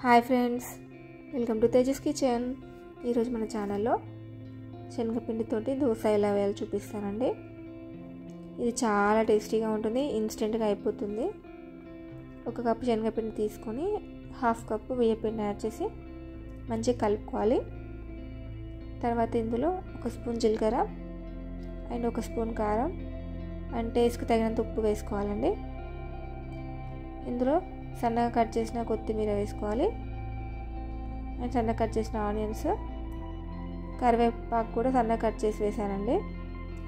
Hi friends, welcome to Tejas kitchen. ఈరోజు మన ఛానల్లో శనగపిండితోటి దోశ ఎలా వేయాలో చూపిస్తానండి. ఇది చాలా టేస్టీగా ఉంటుంది, ఇన్స్టెంట్గా అయిపోతుంది. ఒక కప్పు శనగపిండి తీసుకొని హాఫ్ కప్పు బియ్యపిండి యాడ్ చేసి మంచిగా కలుపుకోవాలి. తర్వాత ఇందులో ఒక స్పూన్ జీలకర్ర అండ్ ఒక స్పూన్ కారం అండ్ టేస్ట్కి తగినంత ఉప్పు వేసుకోవాలండి. ఇందులో సన్నగా కట్ చేసిన కొత్తిమీర వేసుకోవాలి అండ్ సన్నగా కట్ చేసిన ఆనియన్స్, కరివేపాకు కూడా సన్నగా కట్ చేసి వేసానండి.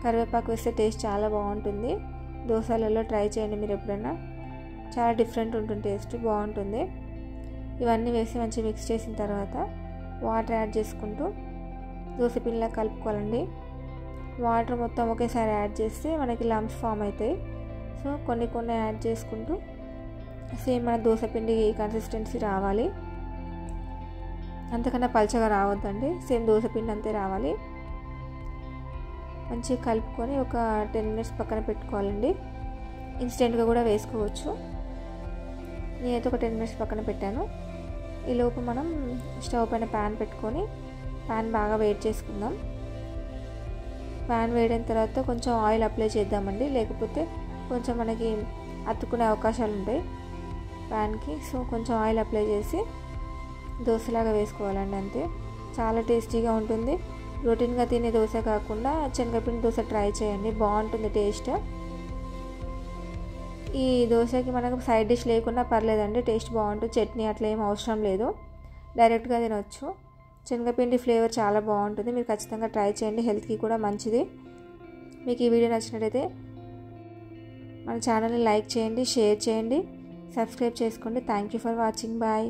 కరివేపాకు వేస్తే టేస్ట్ చాలా బాగుంటుంది. దోశలలో ట్రై చేయండి మీరు ఎప్పుడైనా, చాలా డిఫరెంట్ ఉంటుంది, టేస్ట్ బాగుంటుంది. ఇవన్నీ వేసి మంచిగా మిక్స్ చేసిన తర్వాత వాటర్ యాడ్ చేసుకుంటూ దోశ పిండిలా కలుపుకోవాలండి. వాటర్ మొత్తం ఒకేసారి యాడ్ చేస్తే మనకి లంప్స్ ఫామ్ అవుతాయి. సో కొన్ని కొన్ని యాడ్ చేసుకుంటూ సేమ్ మన దోశ పిండి కన్సిస్టెన్సీ రావాలి, అంతకన్నా పల్చగా రావద్దండి. సేమ్ దోశ పిండి అంతే రావాలి. మంచిగా కలుపుకొని ఒక 10 minutes పక్కన పెట్టుకోవాలండి. ఇన్స్టెంట్గా కూడా వేసుకోవచ్చు. నేనైతే ఒక 10 minutes పక్కన పెట్టాను. ఈలోపు మనం స్టవ్ పైన ప్యాన్ పెట్టుకొని ప్యాన్ బాగా వేడి చేసుకుందాం. ప్యాన్ వేడిన తర్వాత కొంచెం ఆయిల్ అప్లై చేద్దామండి, లేకపోతే కొంచెం మనకి అతుక్కునే అవకాశాలు ఉంటాయి ప్యాన్కి. సో కొంచెం ఆయిల్ అప్లై చేసి దోశలాగా వేసుకోవాలండి, అంతే. చాలా టేస్టీగా ఉంటుంది. రొటీన్గా తినే దోశ కాకుండా శనగపిండి దోశ ట్రై చేయండి, బాగుంటుంది టేస్ట్. ఈ దోశకి మనకు సైడ్ డిష్ లేకున్నా పర్లేదండి, టేస్ట్ బాగుంటుంది. చట్నీ అట్లా ఏం అవసరం లేదు, డైరెక్ట్గా తినొచ్చు. శనగపిండి ఫ్లేవర్ చాలా బాగుంటుంది, మీరు ఖచ్చితంగా ట్రై చేయండి, హెల్త్కి కూడా మంచిది. మీకు ఈ వీడియో నచ్చినట్లయితే మన ఛానల్ని లైక్ చేయండి, షేర్ చేయండి, సబ్స్క్రైబ్ చేసుకోండి. Thank you for watching. Bye.